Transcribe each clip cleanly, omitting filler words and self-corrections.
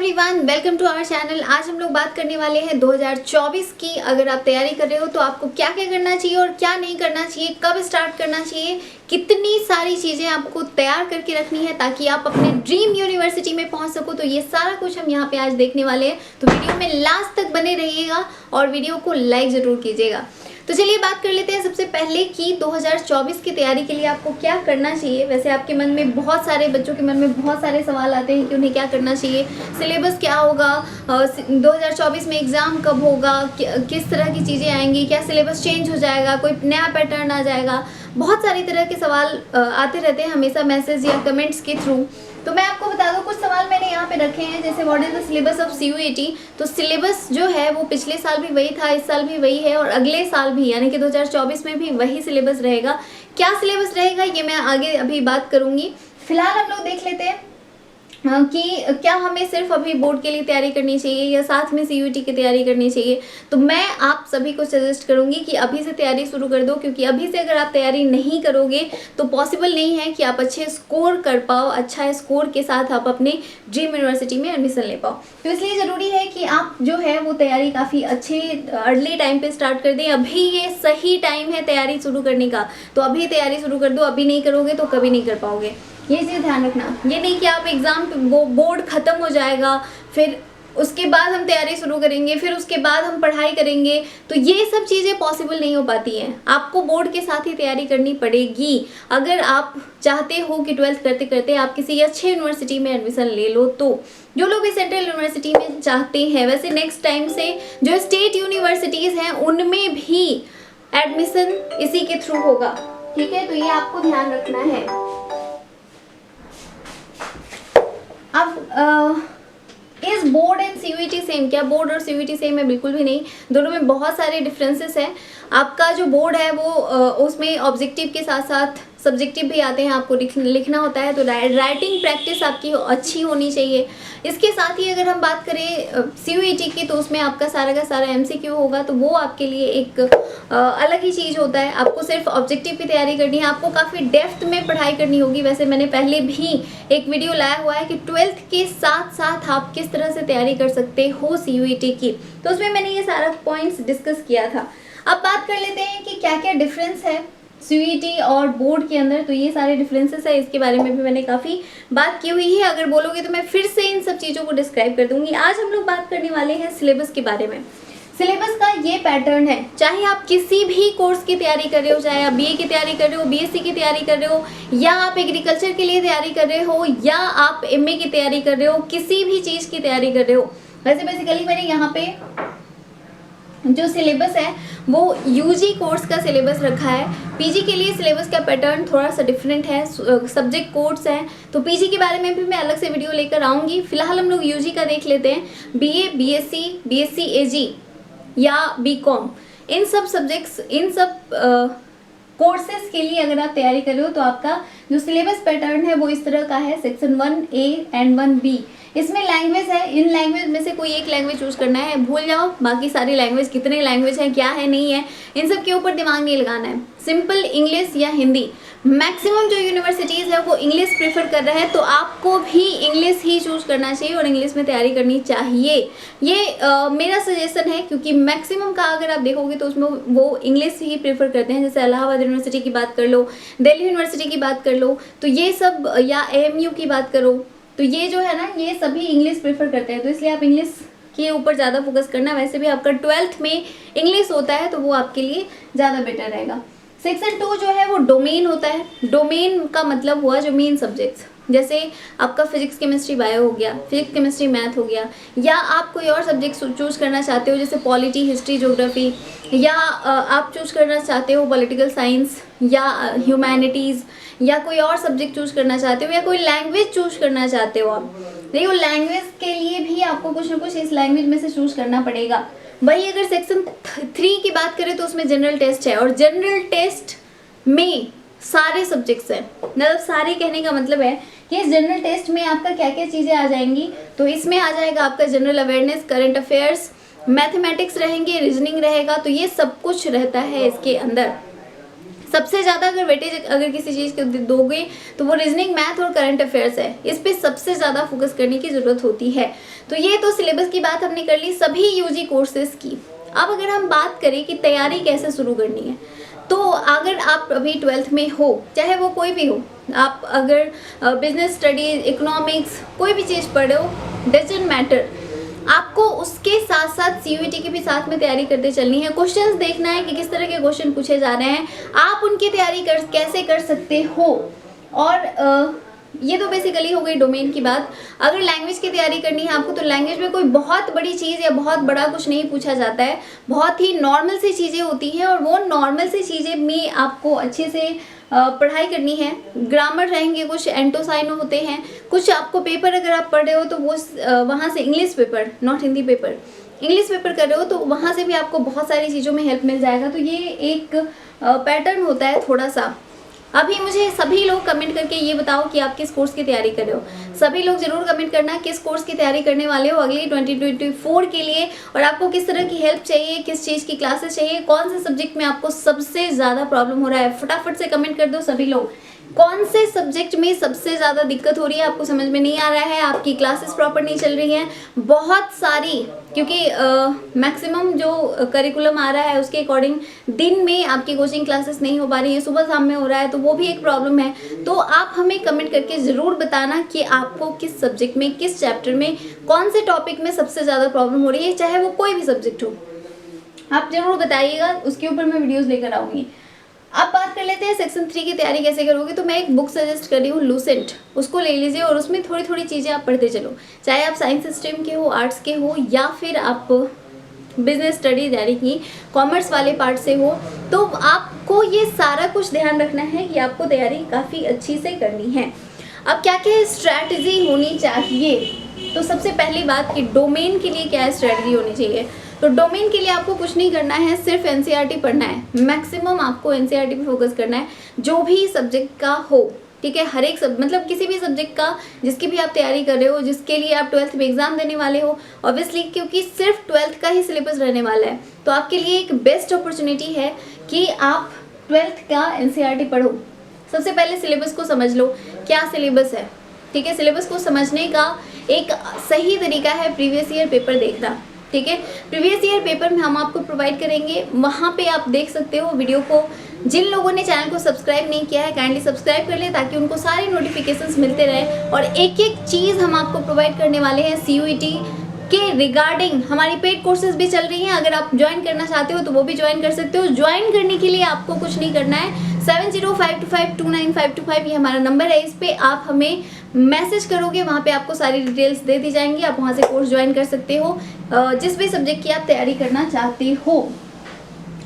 Everyone, welcome to our channel. आज हम लोग बात करने वाले हैं 2024 की। अगर आप तैयारी कर रहे हो तो आपको क्या क्या करना चाहिए और क्या नहीं करना चाहिए, कब स्टार्ट करना चाहिए, कितनी सारी चीज़ें आपको तैयार करके रखनी है ताकि आप अपने ड्रीम यूनिवर्सिटी में पहुंच सको। तो ये सारा कुछ हम यहाँ पे आज देखने वाले हैं, तो वीडियो में लास्ट तक बने रहिएगा और वीडियो को लाइक ज़रूर कीजिएगा। तो चलिए बात कर लेते हैं सबसे पहले कि 2024 की तैयारी के लिए आपको क्या करना चाहिए। वैसे आपके मन में बहुत सारे बच्चों के मन में बहुत सारे सवाल आते हैं कि उन्हें क्या करना चाहिए, सिलेबस क्या होगा, 2024 में एग्ज़ाम कब होगा, किस तरह की चीज़ें आएंगी, क्या सिलेबस चेंज हो जाएगा, कोई नया पैटर्न आ जाएगा। बहुत सारी तरह के सवाल आते रहते हैं हमेशा मैसेज या कमेंट्स के थ्रू। तो मैं आपको बता दूं, कुछ सवाल मैंने यहाँ पे रखे हैं, जैसे what is the syllabus of CUET। तो सिलेबस जो है वो पिछले साल भी वही था, इस साल भी वही है और अगले साल भी यानी कि 2024 में भी वही सिलेबस रहेगा। क्या सिलेबस रहेगा ये मैं आगे अभी बात करूँगी। फिलहाल हम लोग देख लेते हैं कि क्या हमें सिर्फ अभी बोर्ड के लिए तैयारी करनी चाहिए या साथ में CUET की तैयारी करनी चाहिए। तो मैं आप सभी को सजेस्ट करूंगी कि अभी से तैयारी शुरू कर दो, क्योंकि अभी से अगर आप तैयारी नहीं करोगे तो पॉसिबल नहीं है कि आप अच्छे स्कोर कर पाओ, अच्छा स्कोर के साथ आप अपने ड्रीम यूनिवर्सिटी में एडमिशन ले पाओ। तो इसलिए ज़रूरी है कि आप जो है वो तैयारी काफ़ी अच्छे अर्ली टाइम पर स्टार्ट कर दें। अभी ये सही टाइम है तैयारी शुरू करने का, तो अभी तैयारी शुरू कर दो। अभी नहीं करोगे तो कभी नहीं कर पाओगे, ये चीज़ ध्यान रखना। ये नहीं कि आप एग्ज़ाम वो बोर्ड ख़त्म हो जाएगा फिर उसके बाद हम तैयारी शुरू करेंगे, फिर उसके बाद हम पढ़ाई करेंगे, तो ये सब चीज़ें पॉसिबल नहीं हो पाती हैं। आपको बोर्ड के साथ ही तैयारी करनी पड़ेगी अगर आप चाहते हो कि 12th करते करते आप किसी अच्छे यूनिवर्सिटी में एडमिशन ले लो। तो जो लोग भी सेंट्रल यूनिवर्सिटी में चाहते हैं, वैसे नेक्स्ट टाइम से जो स्टेट यूनिवर्सिटीज़ हैं उनमें भी एडमिशन इसी के थ्रू होगा, ठीक है। तो ये आपको ध्यान रखना है। अब इस बोर्ड एंड CUET सेम? क्या बोर्ड और CUET सेम है? बिल्कुल भी नहीं, दोनों में बहुत सारे डिफरेंसेस हैं। आपका जो बोर्ड है वो उसमें ऑब्जेक्टिव के साथ साथ सब्जेक्टिव भी आते हैं, आपको लिखना होता है, तो राइटिंग प्रैक्टिस आपकी अच्छी होनी चाहिए। इसके साथ ही अगर हम बात करें CUET की, तो उसमें आपका सारा का सारा MCQ होगा, तो वो आपके लिए एक अलग ही चीज़ होता है। आपको सिर्फ ऑब्जेक्टिव की तैयारी करनी है, आपको काफ़ी डेप्थ में पढ़ाई करनी होगी। वैसे मैंने पहले भी एक वीडियो लाया हुआ है कि 12th के साथ साथ आप किस तरह से तैयारी कर सकते हो CUET की, तो उसमें मैंने ये सारा पॉइंट्स डिस्कस किया था। अब बात कर लेते हैं कि क्या क्या डिफरेंस है CUET और बोर्ड के अंदर। तो ये सारे डिफरेंसेस है, इसके बारे में भी मैंने काफ़ी बात की हुई है। अगर बोलोगे तो मैं फिर से इन सब चीज़ों को डिस्क्राइब कर दूंगी। आज हम लोग बात करने वाले हैं सिलेबस के बारे में। सिलेबस का ये पैटर्न है, चाहे आप किसी भी कोर्स की तैयारी कर रहे हो, चाहे आप BA की तैयारी कर रहे हो, BSc की तैयारी कर रहे हो, या आप एग्रीकल्चर के लिए तैयारी कर रहे हो, या आप MA की तैयारी कर रहे हो, किसी भी चीज़ की तैयारी कर रहे हो। वैसे बेसिकली मैंने यहाँ पे जो सिलेबस है वो UG कोर्स का सिलेबस रखा है। PG के लिए सिलेबस का पैटर्न थोड़ा सा डिफरेंट है, सब्जेक्ट कोड्स हैं, तो PG के बारे में भी मैं अलग से वीडियो लेकर आऊँगी। फिलहाल हम लोग UG का देख लेते हैं। BA, BSc, BSc AG या BCom, इन सब सब्जेक्ट्स, इन सब कोर्सेज के लिए अगर आप तैयारी कर रहे हो तो आपका जो सिलेबस पैटर्न है वो इस तरह का है। सेक्शन 1A एंड 1B, इसमें लैंग्वेज है, इन लैंग्वेज में से कोई एक लैंग्वेज चूज करना है, भूल जाओ बाकी सारी लैंग्वेज, कितने लैंग्वेज है, क्या है, नहीं है, इन सब के ऊपर दिमाग नहीं लगाना है। सिंपल इंग्लिश या हिंदी, मैक्सिमम जो यूनिवर्सिटीज़ है वो इंग्लिश प्रेफर कर रहे हैं, तो आपको भी इंग्लिश ही चूज करना चाहिए और इंग्लिश में तैयारी करनी चाहिए। ये मेरा सजेशन है, क्योंकि मैक्सिमम का अगर आप देखोगे तो उसमें वो इंग्लिश ही प्रेफर करते हैं। जैसे इलाहाबाद यूनिवर्सिटी की बात कर लो, दिल्ली यूनिवर्सिटी की बात कर लो, तो ये सब, या AMU की बात करो, तो ये जो है ना, ये सभी इंग्लिश प्रेफर करते हैं, तो इसलिए आप इंग्लिश के ऊपर ज़्यादा फोकस करना। वैसे भी आपका 12th में इंग्लिश होता है तो वो आपके लिए ज़्यादा बेटर रहेगा। सेक्शन 2 जो है वो डोमेन होता है। डोमेन का मतलब हुआ जो मेन सब्जेक्ट्स, जैसे आपका फिजिक्स केमिस्ट्री बायो हो गया, फिजिक्स केमिस्ट्री मैथ हो गया, या आप कोई और सब्जेक्ट चूज करना चाहते हो जैसे पॉलिटी, हिस्ट्री, ज्योग्राफी, या आप चूज करना चाहते हो पॉलिटिकल साइंस या ह्यूमैनिटीज़, या कोई और सब्जेक्ट चूज करना चाहते हो, या कोई लैंग्वेज चूज करना चाहते हो आप। देखो लैंग्वेज के लिए भी आपको कुछ ना कुछ इस लैंग्वेज में से चूज करना पड़ेगा। वही अगर सेक्शन 3 की बात करें तो उसमें जनरल टेस्ट है, और जनरल टेस्ट में सारे सब्जेक्ट्स हैं। मतलब सारे कहने का मतलब है कि इस जनरल टेस्ट में आपका क्या क्या चीज़ें आ जाएंगी। तो इसमें आ जाएगा आपका general awareness, current affairs, mathematics रहेंगे, रीजनिंग रहेगा, तो ये सब कुछ रहता है इसके अंदर। सबसे ज़्यादा अगर वेटेज अगर किसी चीज़ को दोगे तो वो रीजनिंग, मैथ और करंट अफेयर्स है। इस पे सबसे ज़्यादा फोकस करने की ज़रूरत होती है। तो ये तो सिलेबस की बात हमने कर ली सभी यूजी कोर्सेज की। अब अगर हम बात करें कि तैयारी कैसे शुरू करनी है, तो अगर आप अभी 12th में हो, चाहे वो कोई भी हो, आप अगर बिजनेस स्टडीज, इकोनॉमिक्स, कोई भी चीज़ पढ़े हो, डजंट मैटर, आपको उसके साथ साथ सीयूईटी की भी साथ में तैयारी करते चलनी है। क्वेश्चंस देखना है कि किस तरह के क्वेश्चन पूछे जा रहे हैं, आप उनकी तैयारी कैसे कर सकते हो। और ये तो बेसिकली हो गई डोमेन की बात। अगर लैंग्वेज की तैयारी करनी है आपको, तो लैंग्वेज में कोई बहुत बड़ी चीज़ या बहुत बड़ा कुछ नहीं पूछा जाता है, बहुत ही नॉर्मल सी चीज़ें होती हैं और वो नॉर्मल सी चीज़ें में आपको अच्छे से पढ़ाई करनी है। ग्रामर रहेंगे, कुछ एंटोसाइनो होते हैं, कुछ आपको पेपर अगर आप पढ़ रहे हो तो वो वहाँ से English paper, not Hindi paper, English paper कर रहे हो तो वहाँ से भी आपको बहुत सारी चीज़ों में हेल्प मिल जाएगा। तो ये एक पैटर्न होता है थोड़ा सा। अभी मुझे सभी लोग कमेंट करके ये बताओ कि आप किस कोर्स की तैयारी कर रहे हो। सभी लोग जरूर कमेंट करना किस कोर्स की तैयारी करने वाले हो अगले 2024 के लिए, और आपको किस तरह की हेल्प चाहिए, किस चीज़ की क्लासेस चाहिए, कौन से सब्जेक्ट में आपको सबसे ज़्यादा प्रॉब्लम हो रहा है। फटाफट से कमेंट कर दो सभी लोग, कौन से सब्जेक्ट में सबसे ज़्यादा दिक्कत हो रही है, आपको समझ में नहीं आ रहा है, आपकी क्लासेस प्रॉपर नहीं चल रही हैं। बहुत सारी, क्योंकि मैक्सिमम जो करिकुलम आ रहा है उसके अकॉर्डिंग दिन में आपकी कोचिंग क्लासेस नहीं हो पा रही है, सुबह शाम में हो रहा है, तो वो भी एक प्रॉब्लम है। तो आप हमें कमेंट करके ज़रूर बताना कि आपको किस सब्जेक्ट में, किस चैप्टर में, कौन से टॉपिक में सबसे ज़्यादा प्रॉब्लम हो रही है, चाहे वो कोई भी सब्जेक्ट हो, आप ज़रूर बताइएगा, उसके ऊपर मैं वीडियोज़ लेकर आऊँगी। अब बात कर लेते हैं सेक्शन 3 की तैयारी कैसे करोगे। तो मैं एक बुक सजेस्ट कर रही हूँ, लूसेंट, उसको ले लीजिए और उसमें थोड़ी थोड़ी चीज़ें आप पढ़ते चलो, चाहे आप साइंस स्ट्रीम के हो, आर्ट्स के हो, या फिर आप बिजनेस स्टडीज यानी कि कॉमर्स वाले पार्ट से हो। तो आपको ये सारा कुछ ध्यान रखना है कि आपको तैयारी काफ़ी अच्छी से करनी है। अब क्या क्या स्ट्रैटेजी होनी चाहिए, तो सबसे पहली बात कि डोमेन के लिए क्या स्ट्रैटेजी होनी चाहिए। तो डोमेन के लिए आपको कुछ नहीं करना है, सिर्फ एनसीईआरटी पढ़ना है। मैक्सिमम आपको एनसीईआरटी पे फोकस करना है, जो भी सब्जेक्ट का हो, ठीक है। हर एक मतलब किसी भी सब्जेक्ट का जिसकी भी आप तैयारी कर रहे हो, जिसके लिए आप 12th में एग्जाम देने वाले हो, ऑब्वियसली क्योंकि सिर्फ 12th का ही सिलेबस रहने वाला है, तो आपके लिए एक बेस्ट अपॉर्चुनिटी है कि आप 12th का एनसीईआरटी पढ़ो। सबसे पहले सिलेबस को समझ लो, क्या सिलेबस है, ठीक है। सिलेबस को समझने का एक सही तरीका है प्रीवियस ईयर पेपर देखना, ठीक है। प्रीवियस ईयर पेपर में हम आपको प्रोवाइड करेंगे, वहाँ पे आप देख सकते हो वीडियो को। जिन लोगों ने चैनल को सब्सक्राइब नहीं किया है काइंडली सब्सक्राइब कर ले, ताकि उनको सारे नोटिफिकेशंस मिलते रहे। और एक एक चीज़ हम आपको प्रोवाइड करने वाले हैं सीयूईटी के रिगार्डिंग। हमारी पेड कोर्सेज भी चल रही हैं, अगर आप ज्वाइन करना चाहते हो तो वो भी ज्वाइन कर सकते हो। ज्वाइन करने के लिए आपको कुछ नहीं करना है, 7052529525 ये हमारा नंबर है, इस पर आप हमें मैसेज करोगे, वहाँ पे आपको सारी डिटेल्स दे दी जाएंगी, आप वहाँ से कोर्स ज्वाइन कर सकते हो जिस भी सब्जेक्ट की आप तैयारी करना चाहते हो।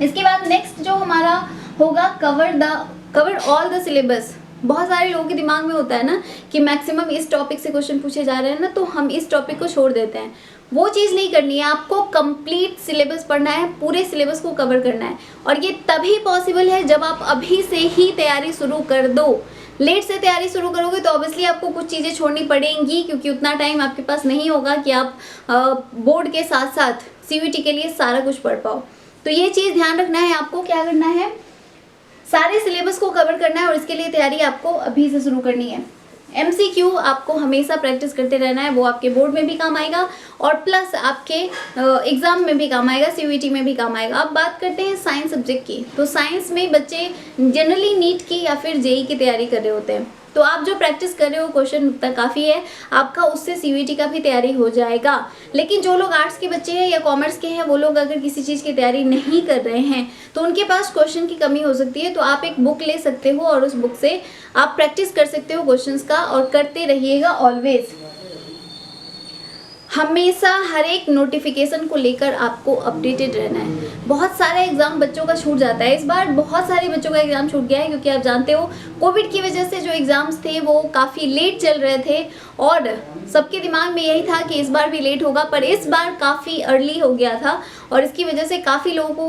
इसके बाद नेक्स्ट जो हमारा होगा, कवर ऑल द सिलेबस। बहुत सारे लोगों के दिमाग में होता है ना कि मैक्सिमम इस टॉपिक से क्वेश्चन पूछे जा रहे हैं ना, तो हम इस टॉपिक को छोड़ देते हैं। वो चीज़ नहीं करनी है, आपको कंप्लीट सिलेबस पढ़ना है, पूरे सिलेबस को कवर करना है। और ये तभी पॉसिबल है जब आप अभी से ही तैयारी शुरू कर दो। लेट से तैयारी शुरू करोगे तो ऑब्वियसली आपको कुछ चीज़ें छोड़नी पड़ेंगी, क्योंकि उतना टाइम आपके पास नहीं होगा कि आप बोर्ड के साथ साथ सीयूईटी के लिए सारा कुछ पढ़ पाओ। तो ये चीज़ ध्यान रखना है, आपको क्या करना है, सारे सिलेबस को कवर करना है और इसके लिए तैयारी आपको अभी से शुरू करनी है। MCQ आपको हमेशा प्रैक्टिस करते रहना है, वो आपके बोर्ड में भी काम आएगा और प्लस आपके एग्ज़ाम में भी काम आएगा, CUET में भी काम आएगा। अब बात करते हैं साइंस सब्जेक्ट की। तो साइंस में बच्चे जनरली नीट की या फिर जेई की तैयारी कर रहे होते हैं, तो आप जो प्रैक्टिस कर रहे हो क्वेश्चन उतना काफ़ी है, आपका उससे CUET का भी तैयारी हो जाएगा। लेकिन जो लोग आर्ट्स के बच्चे हैं या कॉमर्स के हैं, वो लोग अगर किसी चीज़ की तैयारी नहीं कर रहे हैं तो उनके पास क्वेश्चन की कमी हो सकती है। तो आप एक बुक ले सकते हो और उस बुक से आप प्रैक्टिस कर सकते हो क्वेश्चंस का, और करते रहिएगा ऑलवेज। हमेशा हर एक नोटिफिकेशन को लेकर आपको अपडेटेड रहना है। बहुत सारे एग्जाम बच्चों का छूट जाता है, इस बार बहुत सारे बच्चों का एग्जाम छूट गया है, क्योंकि आप जानते हो कोविड की वजह से जो एग्जाम्स थे वो काफ़ी लेट चल रहे थे और सबके दिमाग में यही था कि इस बार भी लेट होगा, पर इस बार काफ़ी अर्ली हो गया था और इसकी वजह से काफ़ी लोगों को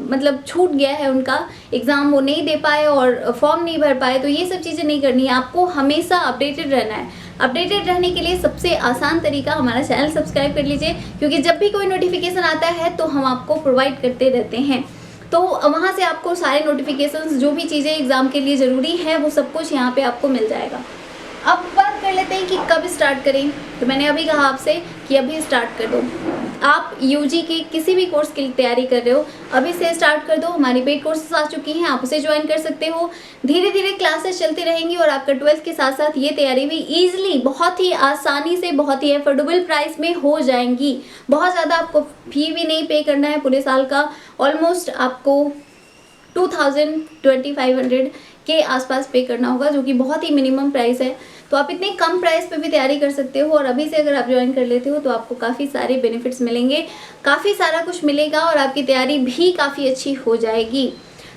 मतलब छूट गया है उनका एग्ज़ाम, वो नहीं दे पाए और फॉर्म नहीं भर पाए। तो ये सब चीज़ें नहीं करनी है, आपको हमेशा अपडेटेड रहना है। अपडेटेड रहने के लिए सबसे आसान तरीका हमारा चैनल सब्सक्राइब कर लीजिए, क्योंकि जब भी कोई नोटिफिकेशन आता है तो हम आपको प्रोवाइड करते रहते हैं। तो वहाँ से आपको सारे नोटिफिकेशंस, जो भी चीज़ें एग्ज़ाम के लिए ज़रूरी है, वो सब कुछ यहाँ पे आपको मिल जाएगा। अब बात कर लेते हैं कि कब स्टार्ट करें। तो मैंने अभी कहा आपसे कि अभी स्टार्ट कर दो। आप यूजी के किसी भी कोर्स की तैयारी कर रहे हो, अभी से स्टार्ट कर दो। हमारी पेड कोर्सेस आ चुकी हैं, आप उसे ज्वाइन कर सकते हो। धीरे धीरे क्लासेस चलती रहेंगी और आपका 12th के साथ साथ ये तैयारी भी ईजिली, बहुत ही आसानी से, बहुत ही अफोर्डेबल प्राइस में हो जाएंगी। बहुत ज़्यादा आपको फी भी नहीं पे करना है पूरे साल का। ऑलमोस्ट आपको 2000-2500 के आसपास पे करना होगा, जो कि बहुत ही मिनिमम प्राइस है। तो आप इतने कम प्राइस पे भी तैयारी कर सकते हो और अभी से अगर आप ज्वाइन कर लेते हो तो आपको काफ़ी सारे बेनिफिट्स मिलेंगे, काफ़ी सारा कुछ मिलेगा और आपकी तैयारी भी काफ़ी अच्छी हो जाएगी।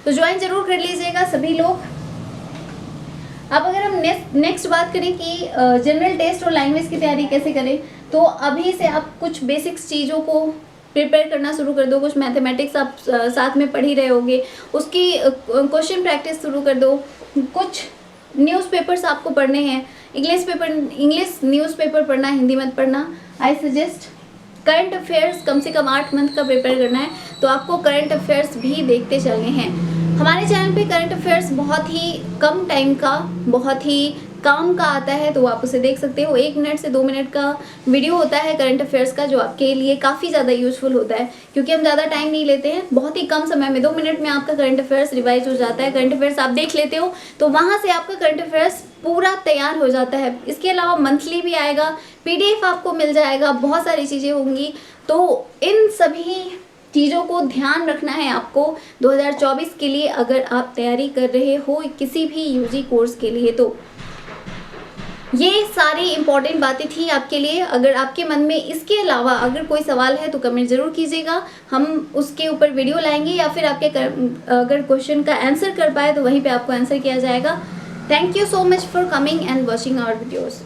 तो ज्वाइन जरूर कर लीजिएगा सभी लोग। अब अगर हम नेक्स्ट बात करें कि जनरल टेस्ट और लैंग्वेज की तैयारी कैसे करें, तो अभी से आप कुछ बेसिक्स चीज़ों को प्रिपेयर करना शुरू कर दो। कुछ मैथमेटिक्स आप साथ में पढ़ ही रहे होगे, उसकी क्वेश्चन प्रैक्टिस शुरू कर दो। कुछ न्यूज़पेपर्स आपको पढ़ने हैं, इंग्लिश न्यूज़पेपर पढ़ना, हिंदी मत पढ़ना। आई सजेस्ट करंट अफेयर्स कम से कम 8 मंथ का प्रिपेयर करना है, तो आपको करंट अफेयर्स भी देखते चलने हैं। हमारे चैनल पे करंट अफेयर्स बहुत ही कम टाइम का, बहुत ही काम का आता है, तो आप उसे देख सकते हो। 1 मिनट से 2 मिनट का वीडियो होता है करंट अफेयर्स का, जो आपके लिए काफ़ी ज़्यादा यूजफुल होता है, क्योंकि हम ज़्यादा टाइम नहीं लेते हैं। बहुत ही कम समय में 2 मिनट में आपका करंट अफेयर्स रिवाइज हो जाता है। करंट अफेयर्स आप देख लेते हो तो वहाँ से आपका करंट अफेयर्स पूरा तैयार हो जाता है। इसके अलावा मंथली भी आएगा, PDF आपको मिल जाएगा, बहुत सारी चीज़ें होंगी। तो इन सभी चीज़ों को ध्यान रखना है आपको 2024 के लिए, अगर आप तैयारी कर रहे हो किसी भी यूजी कोर्स के लिए। तो ये सारी इंपॉर्टेंट बातें थी आपके लिए। अगर आपके मन में इसके अलावा अगर कोई सवाल है तो कमेंट ज़रूर कीजिएगा, हम उसके ऊपर वीडियो लाएंगे, या फिर आपके अगर क्वेश्चन का आंसर कर पाए तो वहीं पे आपको आंसर किया जाएगा। Thank you so much for coming and watching our videos.